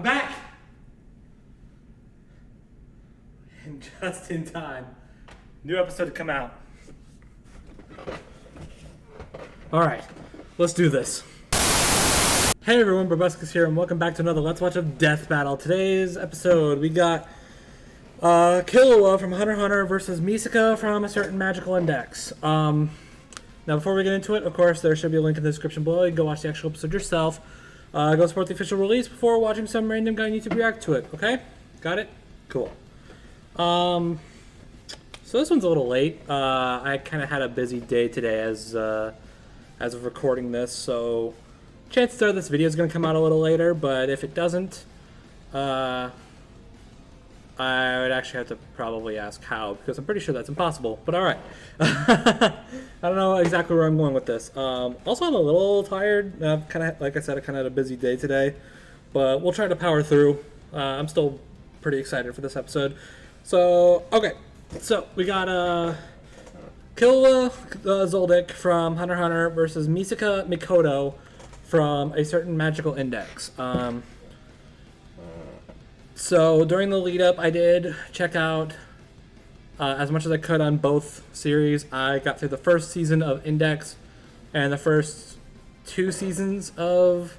back! And just in time. New episode to come out. Alright, let's do this. Hey everyone, Brobuscus here, and welcome back to another Let's Watch of Death Battle. Today's episode, we got Killua from Hunter x Hunter versus Misaka from a certain magical index. Now before we get into it, of course, there should be a link in the description below. You can go watch the actual episode yourself. Go support the official release before watching some random guy on YouTube react to it, okay? Got it? Cool. So this one's a little late. I kind of had a busy day today as of recording this, so chances are this video is going to come out a little later, but if it doesn't, I would actually have to probably ask how, because I'm pretty sure that's impossible, but alright. I don't know exactly where I'm going with this. Also, I'm a little tired. Kind of, like I said, I kind of had a busy day today, but we'll try to power through. I'm still pretty excited for this episode. So, okay. So, we got Killua Zoldyck from Hunter x Hunter versus Misaka Mikoto from a certain magical index. So during the lead up, I did check out as much as I could on both series. I got through the first season of Index and the first 2 seasons of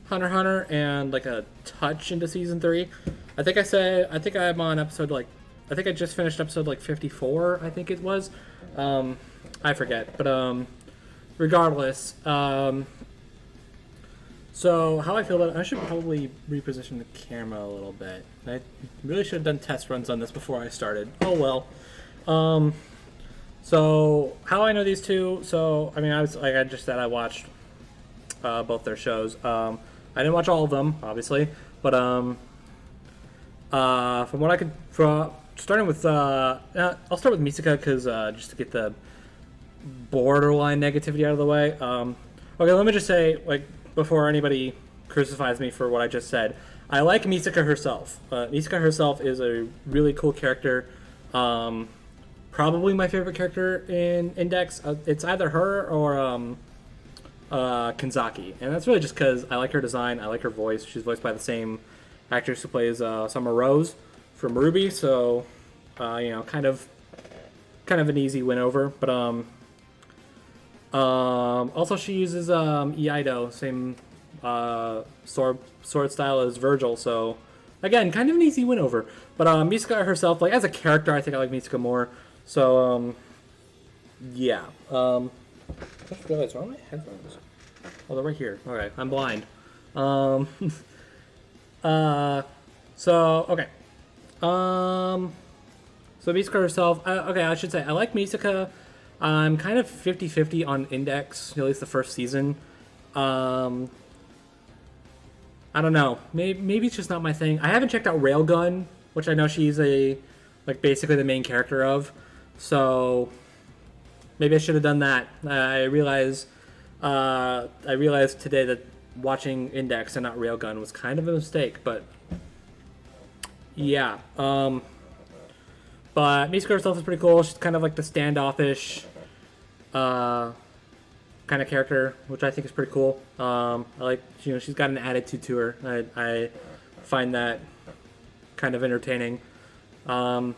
Hunter x Hunter and like a touch into season 3. I think I'm on episode I think I just finished episode 54, I think it was. I forget, but regardless, so how I feel about it, I should probably reposition the camera a little bit. I really should have done test runs on this before I started. Oh well. So how I know these two, so I mean, I just said I watched both their shows. I didn't watch all of them, obviously, but from what I could, starting with I'll start with Misaka because just to get the borderline negativity out of the way. Okay, let me just say, before anybody crucifies me for what I just said, I like Misaka herself. Misaka herself is a really cool character. Probably my favorite character in Index. It's either her or Kanzaki. And that's really just because I like her design, I like her voice. She's voiced by the same actress who plays Summer Rose from Ruby, so, kind of an easy win over. But, also she uses Iaido, same sword style as Virgil, so again, kind of an easy win over. But Misaka herself, as a character, I think I like Misaka more. So yeah. I just realized, where are my headphones? Oh, they're right here. Okay, I'm blind. So okay. So Misaka herself, okay, I should say I like Misaka. I'm kind of 50-50 on Index, at least the first season. I don't know. Maybe it's just not my thing. I haven't checked out Railgun, which I know she's basically the main character of. So maybe I should have done that. I realized today that watching Index and not Railgun was kind of a mistake, but yeah. But Misaka herself is pretty cool. She's kind of like the standoffish kind of character, which I think is pretty cool. I like, she's got an attitude to her. I find that kind of entertaining. I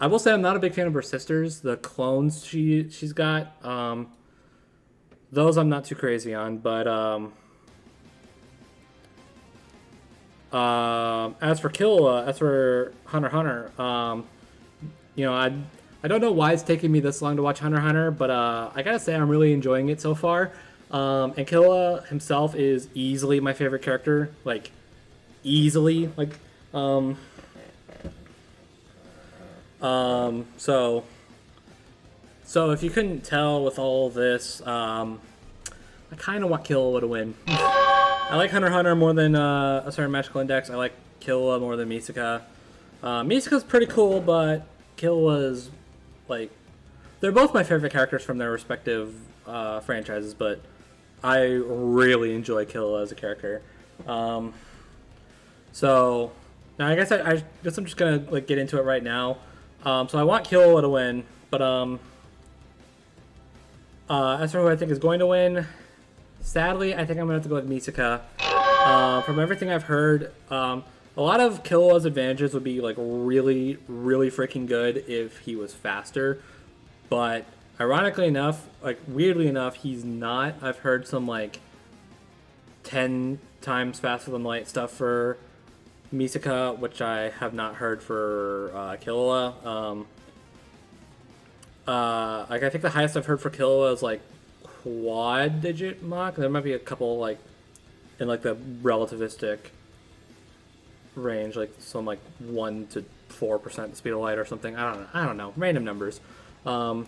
will say I'm not a big fan of her sisters, the clones she's got. Those I'm not too crazy on, but as for Killua, as for Hunter x Hunter, I don't know why it's taking me this long to watch Hunter x Hunter, but I gotta say I'm really enjoying it so far. And Killua himself is easily my favorite character, easily. So if you couldn't tell with all this, I kind of want Killua to win. I like Hunter x Hunter more than a certain magical index. I like Killua more than Misaka. Misaka's pretty cool, but Killua's they're both my favorite characters from their respective franchises, but I really enjoy Killua as a character. So now I guess I'm just gonna get into it right now. So I want Killua to win, but as for who I think is going to win, sadly I think I'm gonna have to go with Misaka. From everything I've heard, a lot of Killua's advantages would be like really, really freaking good if he was faster. But ironically enough, like weirdly enough, he's not. I've heard some like 10 times faster than light stuff for Misaka, which I have not heard for Killua. Like I think the highest I've heard for Killua is like quad digit Mach. There might be a couple like in like the relativistic range, like some like 1 to 4% speed of light or something. I don't know. Random numbers. So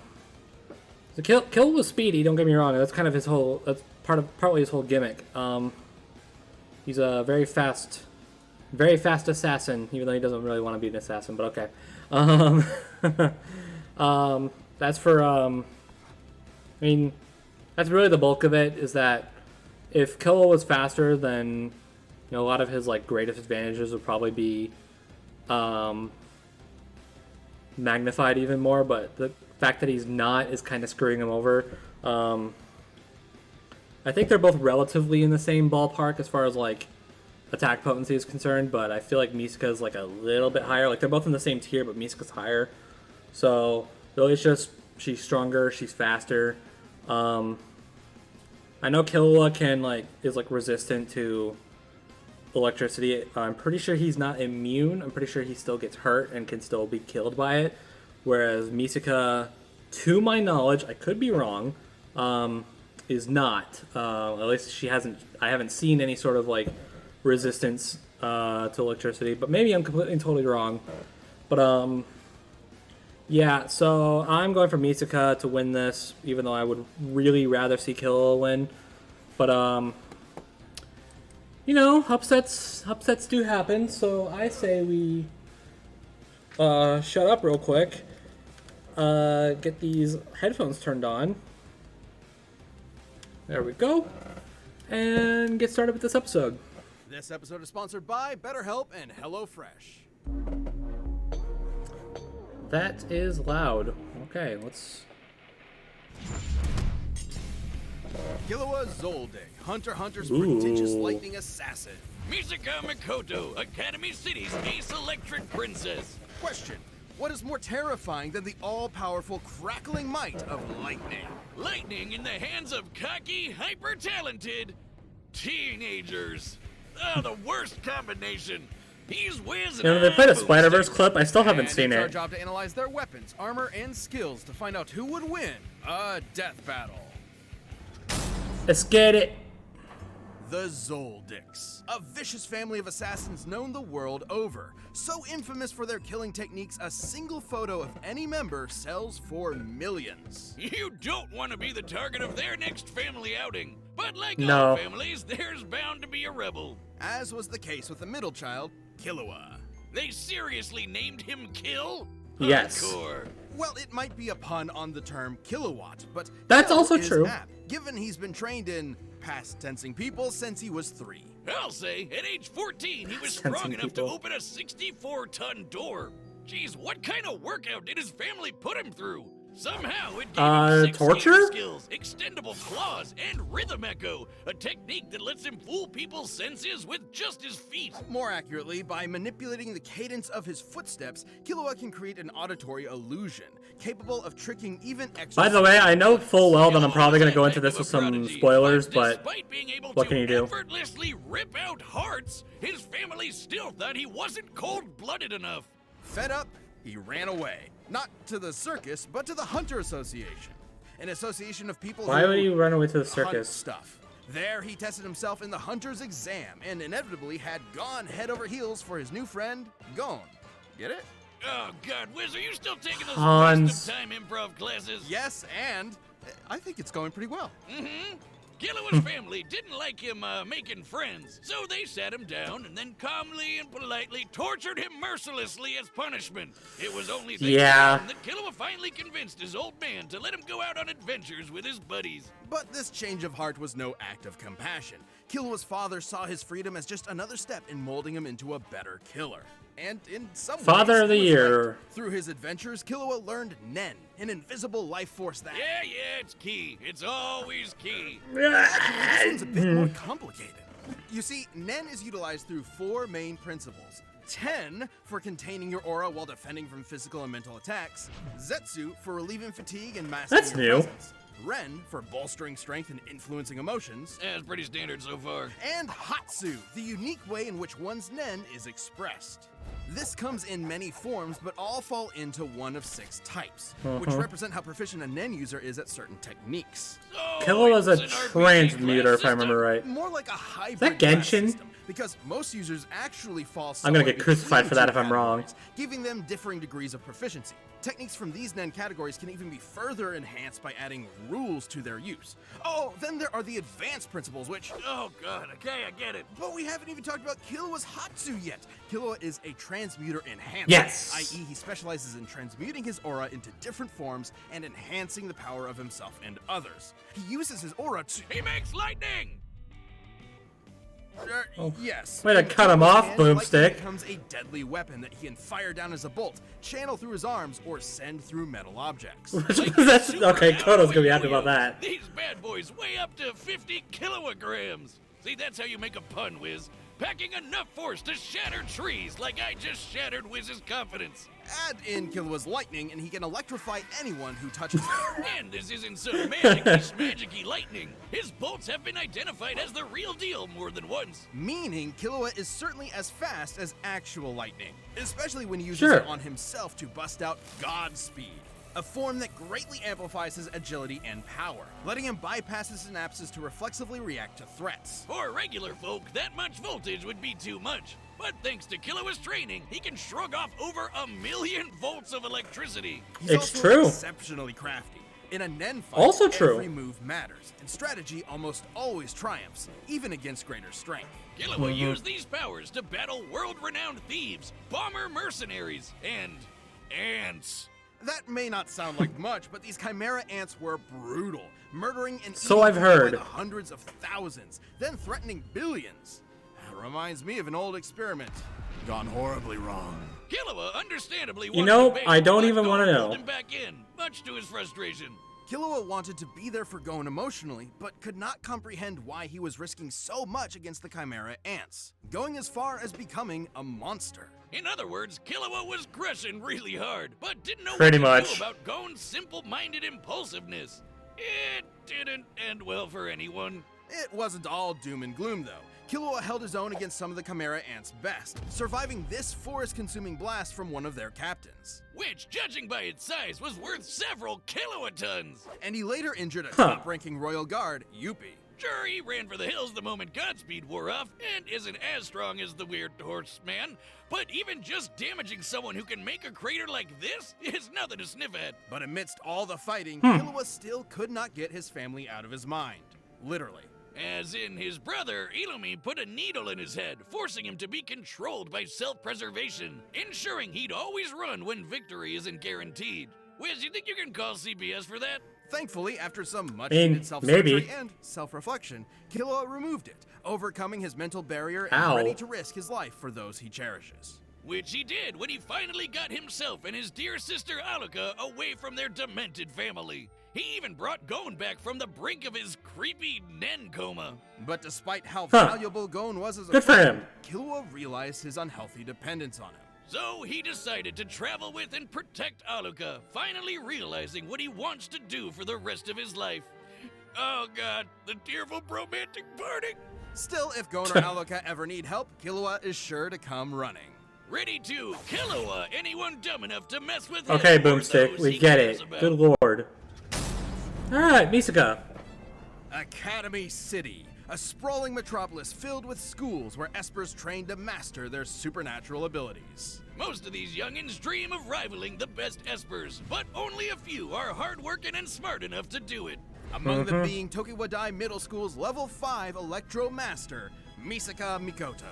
Killua was speedy. Don't get me wrong. That's kind of his whole. That's partly his whole gimmick. He's a very fast assassin, even though he doesn't really want to be an assassin. But okay. That's for, I mean, that's really the bulk of it, is that if Killua was faster, then, you know, a lot of his, like, greatest advantages would probably be, magnified even more, but the fact that he's not is kind of screwing him over. I think they're both relatively in the same ballpark as far as, like, attack potency is concerned, but I feel like Misaka's, like, a little bit higher. Like, they're both in the same tier, but Misaka's higher. So, really, it's just she's stronger, she's faster. I know Killua is resistant to electricity. I'm pretty sure he's not immune. I'm pretty sure he still gets hurt and can still be killed by it. Whereas Misaka, to my knowledge, I could be wrong, is not. At least I haven't seen any sort of like resistance to electricity. But maybe I'm completely and totally wrong. But yeah, so I'm going for Misaka to win this, even though I would really rather see Killua win. But, you know, upsets do happen, so I say we shut up real quick, get these headphones turned on. There we go. And get started with this episode. This episode is sponsored by BetterHelp and HelloFresh. That is loud. Okay, let's... Killua Zoldyck, Hunter x Hunter's prodigious lightning assassin. Misaka Mikoto, Academy City's ace electric princess. Question: what is more terrifying than the all-powerful crackling might of lightning? Lightning in the hands of cocky, hyper-talented teenagers. Oh, the worst combination. He's whizzing. You know, they played a Spider-Verse clip. I still haven't seen it's it. our job to analyze their weapons, armor, and skills to find out who would win a death battle. Let's get it. The Zoldicks, a vicious family of assassins known the world over. So infamous for their killing techniques, a single photo of any member sells for millions. You don't want to be the target of their next family outing. But like No. all families, there's bound to be a rebel. As was the case with the middle child, Killua. They seriously named him Kill? Yes. Hardcore. Well, it might be a pun on the term kilowatt, but That's Kill also is true. apt, given he's been trained in past tensing people since he was 3. I'll say, at age 14, he was Sensing strong enough people. to open a 64-ton door. Jeez, what kind of workout did his family put him through? Somehow it gave him 6 torture? gamer skills, extendable claws, and rhythm echo, a technique that lets him fool people's senses with just his feet. More accurately, by manipulating the cadence of his footsteps, Killua can create an auditory illusion, capable of tricking even experts. By the way, I know full well that I'm probably going to go into this with some spoilers, but despite being able what to can you do? effortlessly rip out hearts, his family still thought he wasn't cold-blooded enough. Fed up, he ran away. Not to the circus, but to the Hunter Association. An association of people Why who would you run away to the hunt circus? stuff. There, he tested himself in the Hunter's exam and inevitably had gone head over heels for his new friend, Gon. Get it? Oh God, Wiz, are you still taking those Hans. waste of time improv classes? Yes, and I think it's going pretty well. Killua's family didn't like him making friends, so they sat him down and then calmly and politely tortured him mercilessly as punishment. It was only thanks Yeah. to him that Killua finally convinced his old man to let him go out on adventures with his buddies. But this change of heart was no act of compassion. Killua's father saw his freedom as just another step in molding him into a better killer. And in some Father ways, of the he was Year. right. Through his adventures, Killua learned Nen, an invisible life force that... Yeah, it's key. It's always key. This one's a bit more complicated. You see, Nen is utilized through 4 main principles. Ten for containing your aura while defending from physical and mental attacks. Zetsu for relieving fatigue and masking That's your new. presence. Ren for bolstering strength and influencing emotions. That's pretty standard so far. And Hatsu, the unique way in which one's Nen is expressed. This comes in many forms, but all fall into one of 6 types, which represent how proficient a Nen user is at certain techniques. So Killua is a it's an RPG transmuter, class if I remember right. More like a hybrid Is that class Genshin? system, because most users actually fall I'm gonna somewhere get crucified between for that two if I'm wrong. categories, giving them differing degrees of proficiency. Techniques from these Nen categories can even be further enhanced by adding rules to their use. Oh, then there are the advanced principles, which... Oh god, okay, I get it. But we haven't even talked about Killua's Hatsu yet. Killua is a transmuter enhancer, Yes. i.e. he specializes in transmuting his aura into different forms and enhancing the power of himself and others. He uses his aura to... He makes lightning! Yes. Way to cut him off, And lightning Boomstick. becomes a deadly weapon that he can fire down as a bolt, channel through his arms, or send through metal objects. That's okay. Koto's gonna be happy about that. These bad boys weigh up to 50 kilograms. See, that's how you make a pun, Wiz. Packing enough force to shatter trees like I just shattered Wiz's confidence. Add in Killua's lightning, and he can electrify anyone who touches him. And this isn't some magic-y lightning. His bolts have been identified as the real deal more than once. Meaning, Killua is certainly as fast as actual lightning, especially when he uses Sure. it on himself to bust out Godspeed, a form that greatly amplifies his agility and power, letting him bypass his synapses to reflexively react to threats. For regular folk, that much voltage would be too much. But thanks to Killua's training, he can shrug off over 1,000,000 volts of electricity. He's It's also true. exceptionally crafty. In a Nen fight, Also true. every move matters, and strategy almost always triumphs, even against greater strength. Killua used these powers to battle world-renowned thieves, bomber mercenaries, and ants. That may not sound like much, but these chimera ants were brutal, murdering and So eating I've people heard. by the hundreds of thousands, then threatening billions. Reminds me of an old experiment gone horribly wrong. Killua understandably You wanted know, to beg, I don't but even Gon wanna know. pulled him back in, much to his frustration. Killua wanted to be there for Gon emotionally, but could not comprehend why he was risking so much against the chimera ants, going as far as becoming a monster. In other words, Killua was crushing really hard, but didn't know Pretty what to much. do about Gon's simple-minded impulsiveness. It didn't end well for anyone. It wasn't all doom and gloom, though. Killua held his own against some of the chimera ants' best, surviving this forest-consuming blast from one of their captains. Which, judging by its size, was worth several kilotons. And he later injured a top-ranking royal guard, Yuppie. Sure, he ran for the hills the moment Godspeed wore off, and isn't as strong as the weird horseman, but even just damaging someone who can make a crater like this is nothing to sniff at. But amidst all the fighting, Killua still could not get his family out of his mind. Literally. As in, his brother, Illumi, put a needle in his head, forcing him to be controlled by self-preservation, ensuring he'd always run when victory isn't guaranteed. Wiz, you think you can call CPS for that? Thankfully, after some much mean, needed self-surgery maybe. and self-reflection, Killua removed it, overcoming his mental barrier and Ow. ready to risk his life for those he cherishes. Which he did when he finally got himself and his dear sister Aluka away from their demented family. He even brought Gon back from the brink of his creepy Nen coma. But despite how valuable Gon was as a Good for friend, him. Killua realized his unhealthy dependence on him. So he decided to travel with and protect Aluka, finally realizing what he wants to do for the rest of his life. Oh god, the tearful romantic parting! Still, if Gon or Aluka ever need help, Killua is sure to come running. Ready to Killua anyone dumb enough to mess with him. Okay, or Boomstick, those we he get cares it. about. Good lord. Alright, Misaka. Academy City, a sprawling metropolis filled with schools where Espers train to master their supernatural abilities. Most of these youngins dream of rivaling the best Espers, but only a few are hardworking and smart enough to do it. Among them being Tokiwadai Middle School's Level 5 Electro Master, Misaka Mikoto.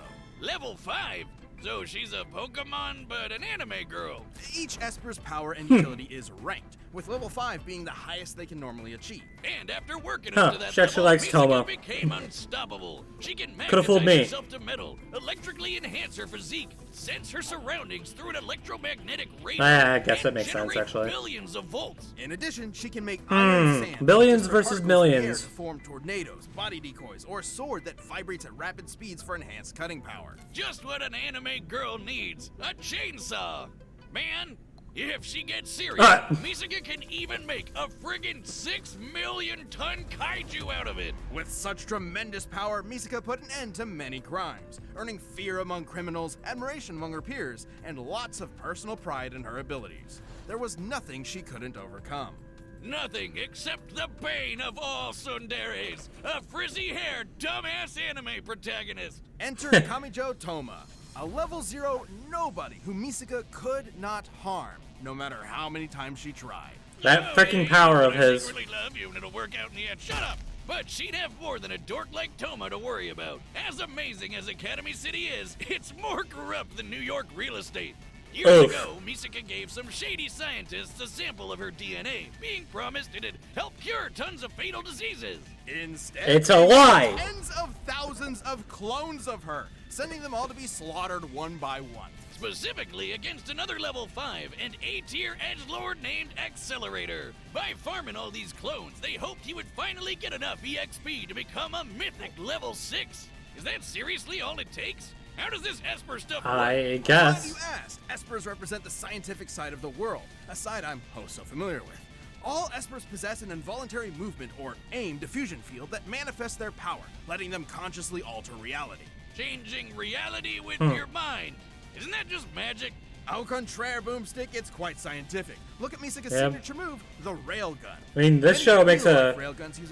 Level 5? So she's a Pokemon, but an anime girl. Each Esper's power and utility is ranked, with level 5 being the highest they can normally achieve. And after working up to that She actually level, likes Toma. Misaka became unstoppable. She can Could've fooled magnetize me. herself to metal, electrically enhance her physique, sense her surroundings through an electromagnetic radio, I guess that and makes sense, generate actually. billions of volts. In addition, she can make iron sand, billions just versus particles in the air millions. to form tornadoes, body decoys, or a sword that vibrates at rapid speeds for enhanced cutting power. Just what an anime girl needs, a chainsaw. Man, if she gets serious, Misaka can even make a friggin' 6 million ton kaiju out of it. With such tremendous power, Misaka put an end to many crimes, earning fear among criminals, admiration among her peers, and lots of personal pride in her abilities. There was nothing she couldn't overcome. Nothing except the bane of all tsunderes, a frizzy-haired, dumbass anime protagonist. Enter Kamijo Toma, a level 0 nobody who Misaka could not harm, no matter how many times she tried. That freaking power of I his. secretly love you and it'll work out in the end. Shut up! But she'd have more than a dork like Toma to worry about. As amazing as Academy City is, it's more corrupt than New York real estate. Years ago, Misaka gave some shady scientists a sample of her DNA, being promised it'd help cure tons of fatal diseases. Instead, It's a lie! tens of thousands of clones of her, sending them all to be slaughtered one by one. Specifically against another level 5 and A-tier edgelord named Accelerator. By farming all these clones, they hoped he would finally get enough EXP to become a mythic level 6. Is that seriously all it takes? How does this Esper stuff work? I Glad guess. you asked. Espers represent the scientific side of the world, a side I'm so familiar with. All Espers possess an involuntary movement or AIM diffusion field that manifests their power, letting them consciously alter reality. Changing reality with your mind. Isn't that just magic? Au contraire, Boomstick, it's quite scientific. Look at Misaka's Yep. signature move, the railgun. I mean, this show makes a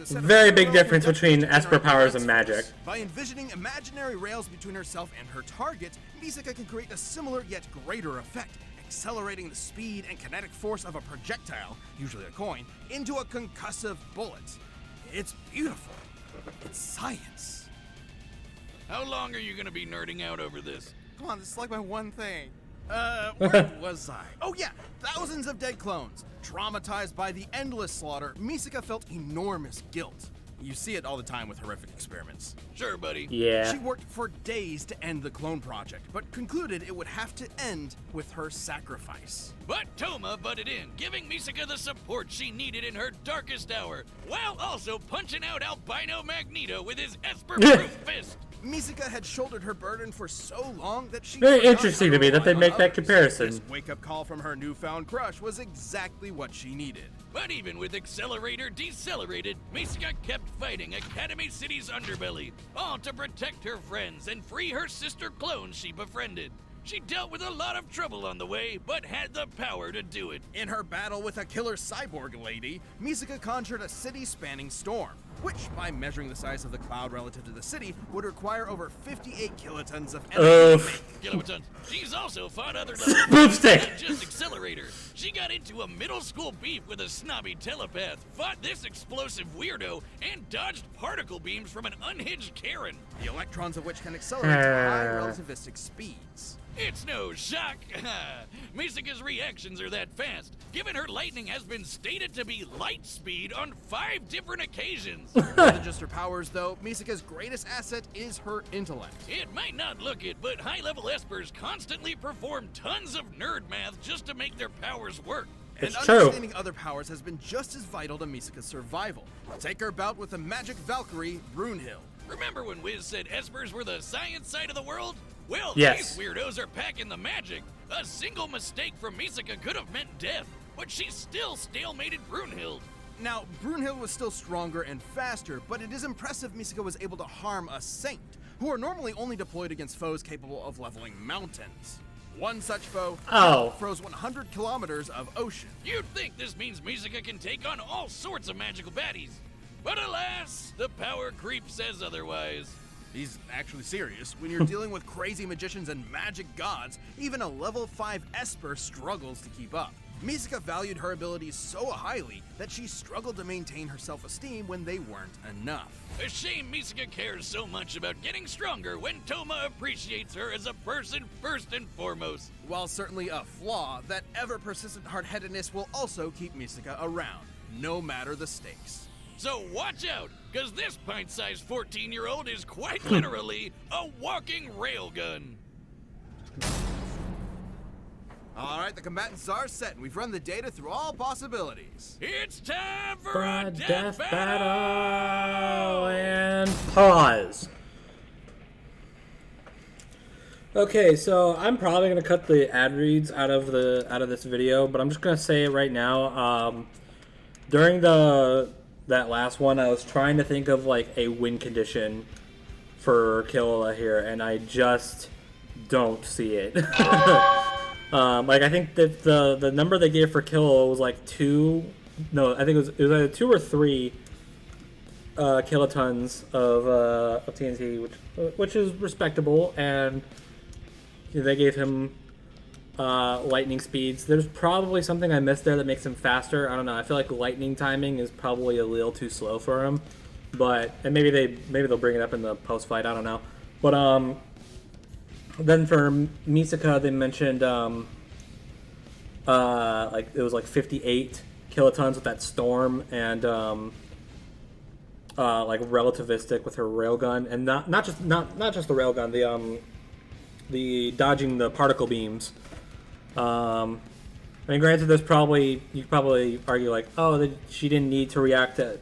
very big difference between Esper powers and magic. By envisioning imaginary rails between herself and her target, Misaka can create a similar yet greater effect, accelerating the speed and kinetic force of a projectile, usually a coin, into a concussive bullet. It's beautiful. It's science. How long are you gonna be nerding out over this? Come on, this is like my one thing. Where was I? Oh yeah, thousands of dead clones. Traumatized by the endless slaughter, Misaka felt enormous guilt. You see it all the time with horrific experiments. Sure, buddy. Yeah. She worked for days to end the clone project, but concluded it would have to end with her sacrifice. But Toma butted in, giving Misaka the support she needed in her darkest hour, while also punching out albino Magneto with his Esper-proof fist. Misaka had shouldered her burden for so long that she Very forgot interesting how to me that they rely on make that others. comparison. This wake-up call from her newfound crush was exactly what she needed. But even with Accelerator decelerated, Misaka kept fighting Academy City's underbelly, all to protect her friends and free her sister clones she befriended. She dealt with a lot of trouble on the way, but had the power to do it. In her battle with a killer cyborg lady, Misaka conjured a city-spanning storm, which, by measuring the size of the cloud relative to the city, would require over 58 kilotons of energy. Kilowatts. She's also fought other Boomstick! not just Accelerator. She got into a middle school beef with a snobby telepath, fought this explosive weirdo, and dodged particle beams from an unhinged Karen. The electrons of which can accelerate to high relativistic speeds. It's no shock. Misaka's reactions are that fast, given her lightning has been stated to be light speed on 5 different occasions. More than just her powers, though, Misaka's greatest asset is her intellect. It might not look it, but high-level Espers constantly perform tons of nerd math just to make their powers work. It's And true. understanding other powers has been just as vital to Misaka's survival. Take her bout with the magic Valkyrie, Brunhild. Remember when Wiz said Espers were the science side of the world? Well, Yes. these weirdos are packing the magic. A single mistake from Misaka could have meant death, but she still stalemated Brunhild. Now, Brunhild was still stronger and faster, but it is impressive Misaka was able to harm a saint, who are normally only deployed against foes capable of leveling mountains. One such foe froze 100 kilometers of ocean. You'd think this means Misaka can take on all sorts of magical baddies. But alas, the power creep says otherwise. He's actually serious. When you're dealing with crazy magicians and magic gods, even a level 5 Esper struggles to keep up. Misaka valued her abilities so highly that she struggled to maintain her self-esteem when they weren't enough. A shame Misaka cares so much about getting stronger when Toma appreciates her as a person first and foremost. While certainly a flaw, that ever-persistent hard-headedness will also keep Misaka around, no matter the stakes. So watch out, because this pint-sized 14-year-old is quite literally a walking railgun. Alright, the combatants are set, and we've run the data through all possibilities. It's time for a death battle! And pause. Okay, so I'm probably gonna cut the ad reads out of this video, but I'm just gonna say it right now. During that last one, I was trying to think of like a win condition for Killua here, and I just don't see it. Like I think that the number they gave for Killua was like 2. No, I think it was either 2 or 3 kilotons of TNT, which is respectable, and they gave him lightning speeds. There's probably something I missed there that makes him faster. I don't know. I feel like lightning timing is probably a little too slow for him, and maybe they'll bring it up in the post fight. I don't know, but then for Misaka, they mentioned like it was like 58 kilotons with that storm, and like relativistic with her railgun, and not just the railgun, the dodging the particle beams. I mean, granted, you could probably argue like, oh, she didn't need to react at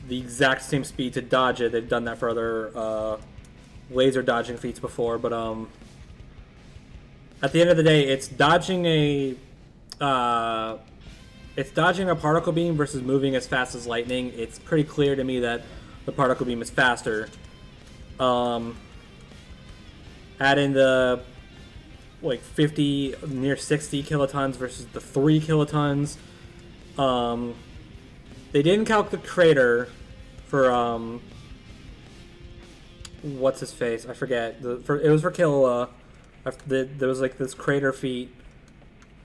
the exact same speed to dodge it. They've done that for other laser dodging feats before, but at the end of the day, it's dodging a particle beam versus moving as fast as lightning. It's pretty clear to me that the particle beam is faster. Add in the like 50, near 60 kilotons versus the 3 kilotons. They didn't calc the crater for what's his face? I forget. It was for Killua. There was like this crater feat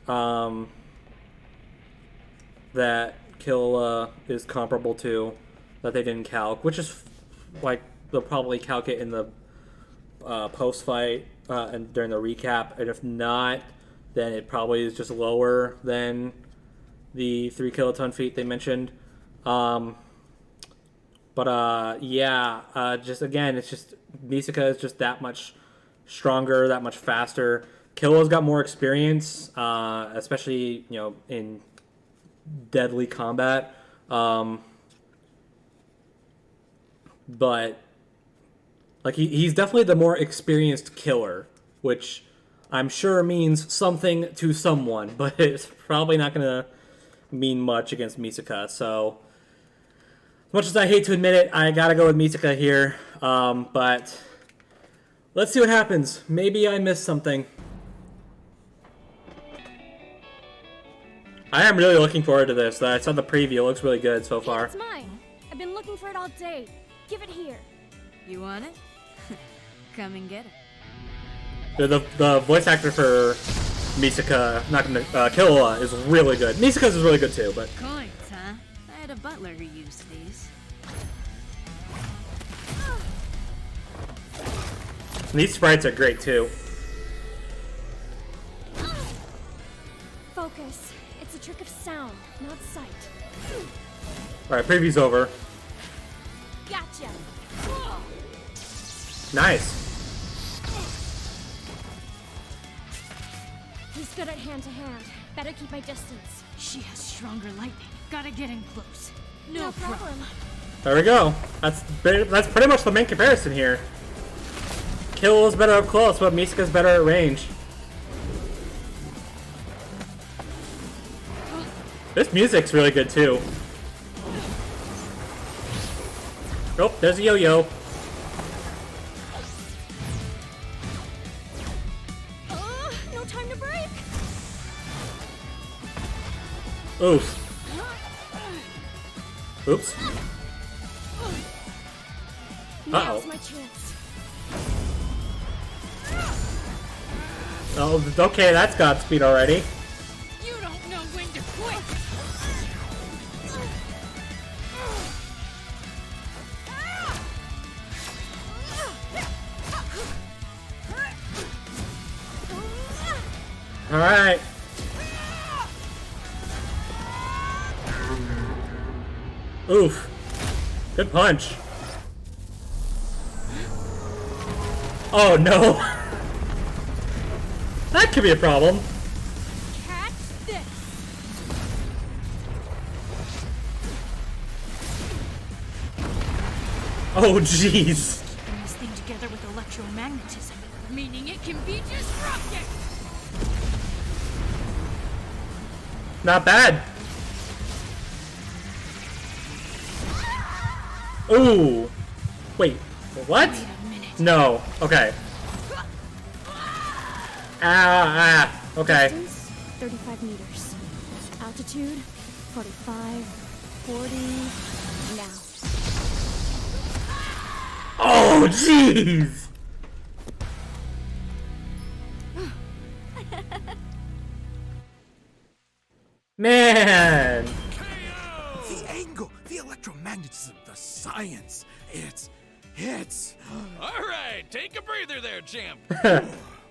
that Killua is comparable to that they didn't calc, which is like they'll probably calc it in the post fight and during the recap, and if not, then it probably is just lower than the 3 kiloton feat they mentioned. Just again, it's just Misaka is just that much stronger, that much faster. Killua's got more experience, especially in deadly combat. But like he's definitely the more experienced killer, which I'm sure means something to someone, but it's probably not gonna mean much against Misaka. So as much as I hate to admit it, I gotta go with Misaka here. But let's see what happens. Maybe I missed something. I am really looking forward to this. I saw the preview. It looks really good so far. It's mine. I've been looking for it all day. Give it here. You want it? Come and get it. The voice actor for Misaka, Killua, is really good. Misaka's is really good too, but Coins, huh? I had a butler who used these. these sprites are great too. Focus. It's a trick of sound, not sight. Alright, preview's over. Gotcha. Nice. He's good at hand-to-hand. Better keep my distance. She has stronger lightning. Gotta get in close. No problem. There we go. That's pretty much the main comparison here. Killua's better up close, but Misaka's better at range. This music's really good too. Oh, there's a yo-yo. No time to break. Oof. Oops. Now's my chance. Oh, okay, that's Godspeed already. You Alright. Oof. Good punch. Oh no. That could be a problem. Catch this. Oh jeez. Keeping this thing together with electromagnetism, meaning it can be disrupted. Not bad. Ooh. Wait. What? Wait a minute. No. Okay. Okay. Distance, 35 meters. Altitude, 45, 40, now. Oh jeez. Man. The angle, the electromagnetism, the science. It's. All right, take a breather there, champ.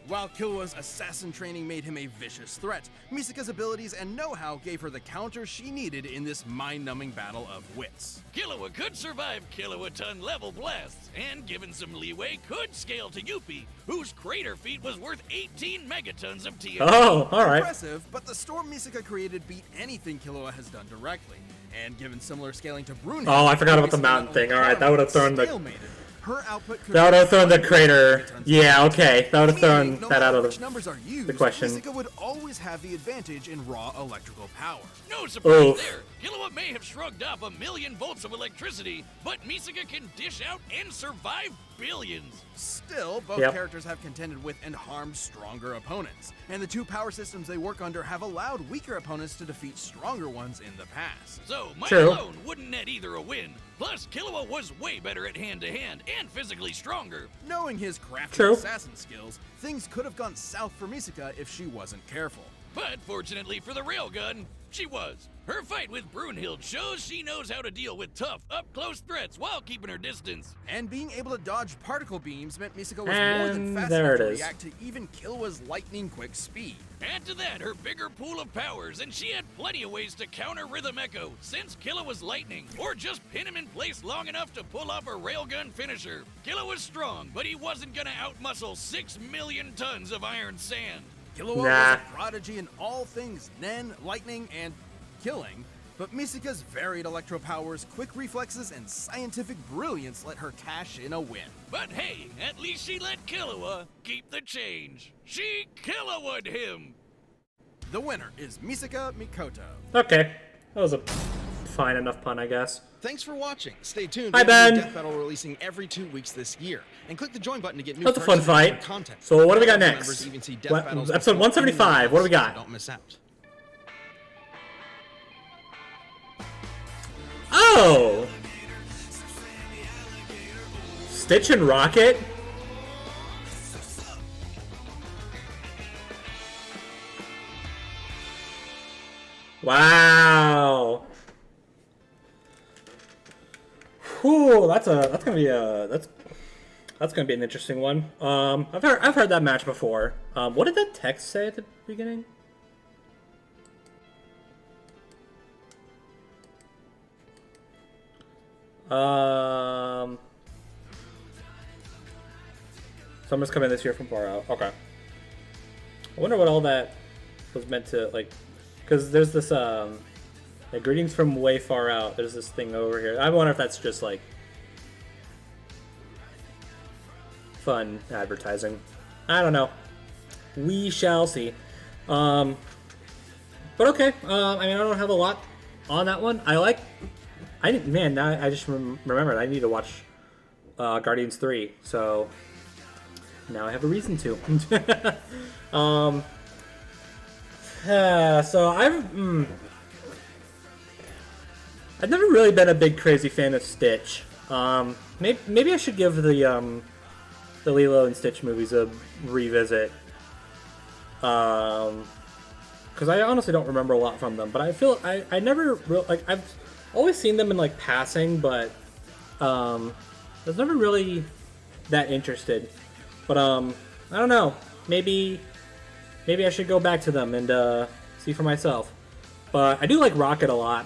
While Killua's assassin training made him a vicious threat, Misaka's abilities and know-how gave her the counter she needed in this mind-numbing battle of wits. Killua could survive kilowatt-ton level blasts, and given some leeway, could scale to Yuppie, whose crater feat was worth 18 megatons of TNT. Oh, alright. Impressive, but the storm Misaka created beat anything Killua has done directly. And given similar scaling to Brunhilde, Oh, I forgot about the mountain thing. Alright, that would have thrown the... Her output could That would have thrown the be crater. Yeah, okay. That would have thrown no that matter out of which numbers are used, the question. Misaka would always have the advantage in raw electrical power. No surprise Oof. there. Killua may have shrugged off 1,000,000 volts of electricity, but Misaka can dish out and survive billions. Still, both Yep. characters have contended with and harmed stronger opponents, and the two power systems they work under have allowed weaker opponents to defeat stronger ones in the past. So, might True. alone wouldn't net either a win. Plus, Killua was way better at hand-to-hand and physically stronger. Knowing his crafty True. assassin skills, things could have gone south for Misaka if she wasn't careful. But fortunately for the railgun, she was. Her fight with Brunhilde shows she knows how to deal with tough, up-close threats while keeping her distance. And being able to dodge particle beams meant Misaka was more And than fast there enough it to is. react to even Killua's lightning-quick speed. Add to that her bigger pool of powers, and she had plenty of ways to counter Rhythm Echo, since Killua was lightning, or just pin him in place long enough to pull off a railgun finisher. Killua was strong, but he wasn't gonna outmuscle 6 million tons of iron sand. Killua Nah. was a prodigy in all things Nen, lightning, and killing, but Misaka's varied electro powers, quick reflexes, and scientific brilliance let her cash in a win. But hey, at least she let Killua keep the change. She Killua'd him. The winner is Misaka Mikoto. Okay. That was a fine enough pun, I guess. Thanks for watching. Stay tuned. Hi, We have a new Ben. Death Battle releasing every 2 weeks this year. And click the join button to get new That was a fun perks and fight. extra content. So what do we got Members next? even see Death What- Battles episode before 175, anyone what do we else, got? so don't miss out. Oh! Stitch and Rocket? Wow. Whew, that's gonna be an interesting one. I've heard that match before. What did that text say at the beginning? Summer's coming this year from far out. Okay. I wonder what all that was meant to, like, because there's this, like, greetings from way far out. There's this thing over here. I wonder if that's just, like, fun advertising. I don't know. We shall see. But okay. I mean, I don't have a lot on that one. Man, now I just remembered I need to watch Guardians 3, so now I have a reason to. So I've never really been a big crazy fan of Stitch. Maybe I should give the Lilo and Stitch movies a revisit. Because I honestly don't remember a lot from them, but I feel I never like I've always seen them in like passing, but I was never really that interested. But I don't know. Maybe maybe I should go back to them and see for myself. But I do like Rocket a lot,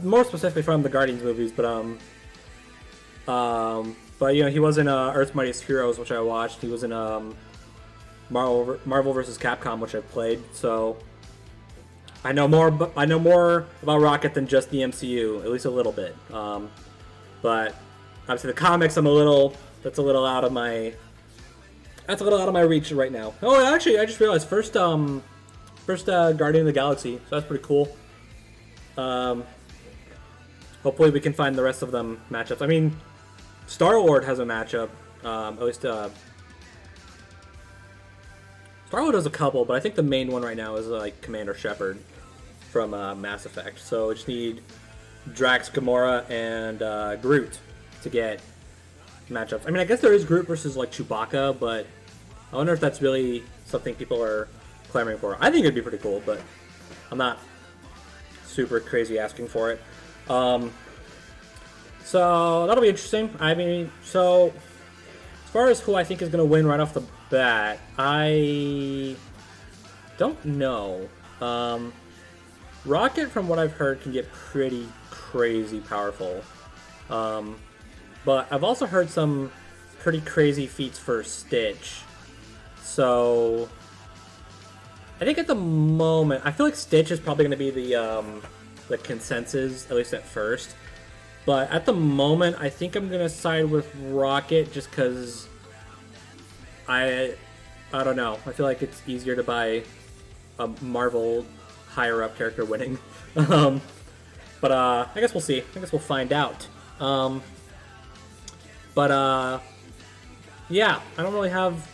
more specifically from the Guardians movies. But you know, he was in Earth's Mightiest Heroes, which I watched. He was in Marvel vs. Capcom, which I've played. So I know more about Rocket than just the MCU, at least a little bit. But obviously the comics, that's a little out of my reach right now. Oh, actually, I just realized first Guardian of the Galaxy, so that's pretty cool. Hopefully we can find the rest of them matchups. I mean, Star-Lord has a matchup. At least Star-Lord has a couple, but I think the main one right now is like Commander Shepard from Mass Effect. So we just need Drax, Gamora, and Groot to get matchups. I mean, I guess there is Groot versus like Chewbacca, but I wonder if that's really something people are clamoring for. I think it'd be pretty cool, but I'm not super crazy asking for it. So that'll be interesting. I mean, so as far as who I think is going to win right off the bat, I don't know. Rocket, from what I've heard, can get pretty crazy powerful. But I've also heard some pretty crazy feats for Stitch. So I think at the moment, I feel like Stitch is probably going to be the consensus, at least at first. But at the moment, I think I'm going to side with Rocket just because I don't know. I feel like it's easier to buy a Marvel higher-up character winning. But I guess we'll see. I guess we'll find out. Yeah, I don't really have...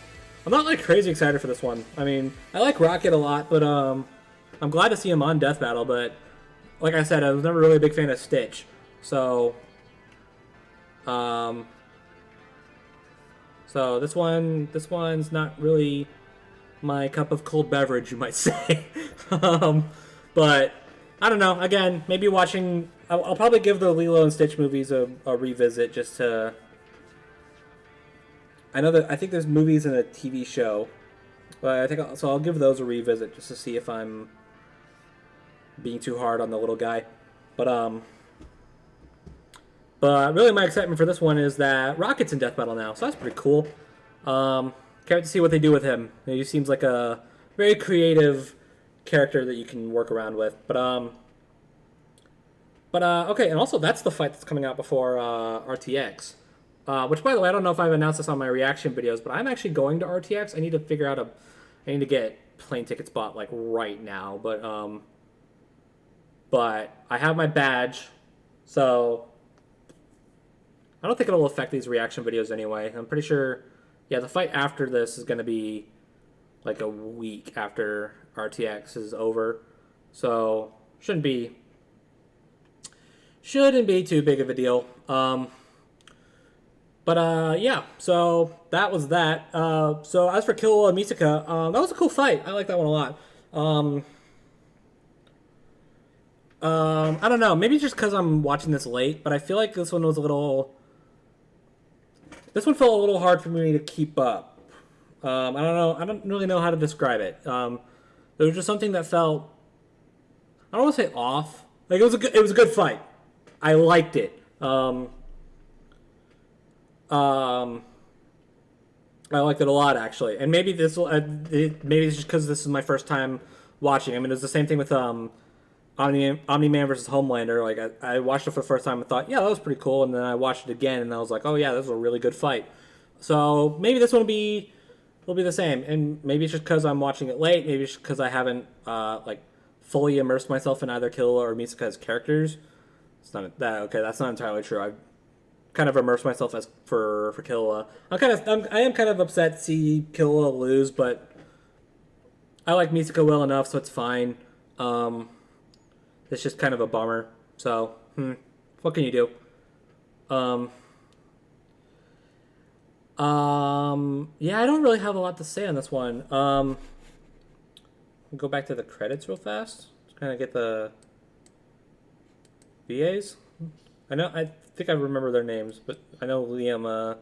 I'm not like crazy excited for this one. I mean, I like Rocket a lot, but I'm glad to see him on Death Battle, but like I said, I was never really a big fan of Stitch. So this one's not really my cup of cold beverage, you might say. But I don't know. Again, maybe watching. I'll probably give the Lilo and Stitch movies a revisit just to. I think there's movies and a TV show, but I'll give those a revisit just to see if I'm being too hard on the little guy. But really my excitement for this one is that Rocket's in Death Battle now, so that's pretty cool. Can't wait to see what they do with him. He seems like a very creative character that you can work around with. But okay, and also that's the fight that's coming out before RTX. Which, by the way, I don't know if I've announced this on my reaction videos, but I'm actually going to RTX. I need to figure out I need to get plane tickets bought like right now. But I have my badge, so I don't think it'll affect these reaction videos anyway. I'm pretty sure, yeah, the fight after this is going to be like a week after RTX is over, so shouldn't be too big of a deal. Yeah, so that was that. So as for Killua and Misaka, that was a cool fight. I like that one a lot. I don't know. Maybe just because I'm watching this late, but I feel like this one felt a little hard for me to keep up. I don't know. I don't really know how to describe it. There was just something that felt, I don't want to say off. Like it was a good fight. I liked it. I liked it a lot, actually. And maybe maybe it's just because this is my first time watching. I mean, it was the same thing with Omni-Man versus Homelander. Like I watched it for the first time and thought, yeah, that was pretty cool. And then I watched it again and I was like, oh yeah, this was a really good fight. So maybe this one will be the same. And maybe it's just because I'm watching it late. Maybe it's just because I haven't like fully immersed myself in either Killua or Misaka's characters. It's not that okay. That's not entirely true. I've kind of immersed myself as for Killua. I am kind of upset to see Killua lose, but I like Misaka well enough, so it's fine. It's just kind of a bummer. So, what can you do? Yeah, I don't really have a lot to say on this one. Go back to the credits real fast. Just kind of get the VAs. I think I remember their names, but I know Liam.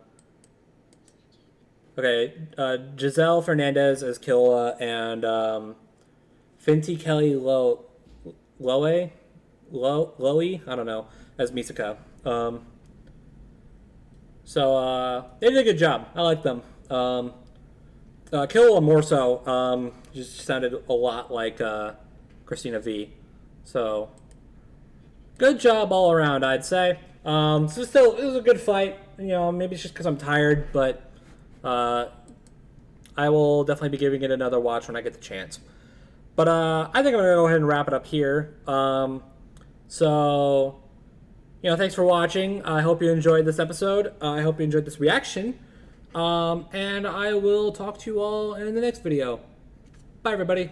Okay, Giselle Fernandez as Killua, and Finty Kelly Loe, I don't know, as Misaka. So they did a good job. I like them. Killua more so. Just sounded a lot like Christina V. So good job all around, I'd say. So still, it was a good fight. You know, maybe it's just because I'm tired, but I will definitely be giving it another watch when I get the chance. But I think I'm going to go ahead and wrap it up here. So, you know, thanks for watching. I hope you enjoyed this episode. I hope you enjoyed this reaction. And I will talk to you all in the next video. Bye, everybody.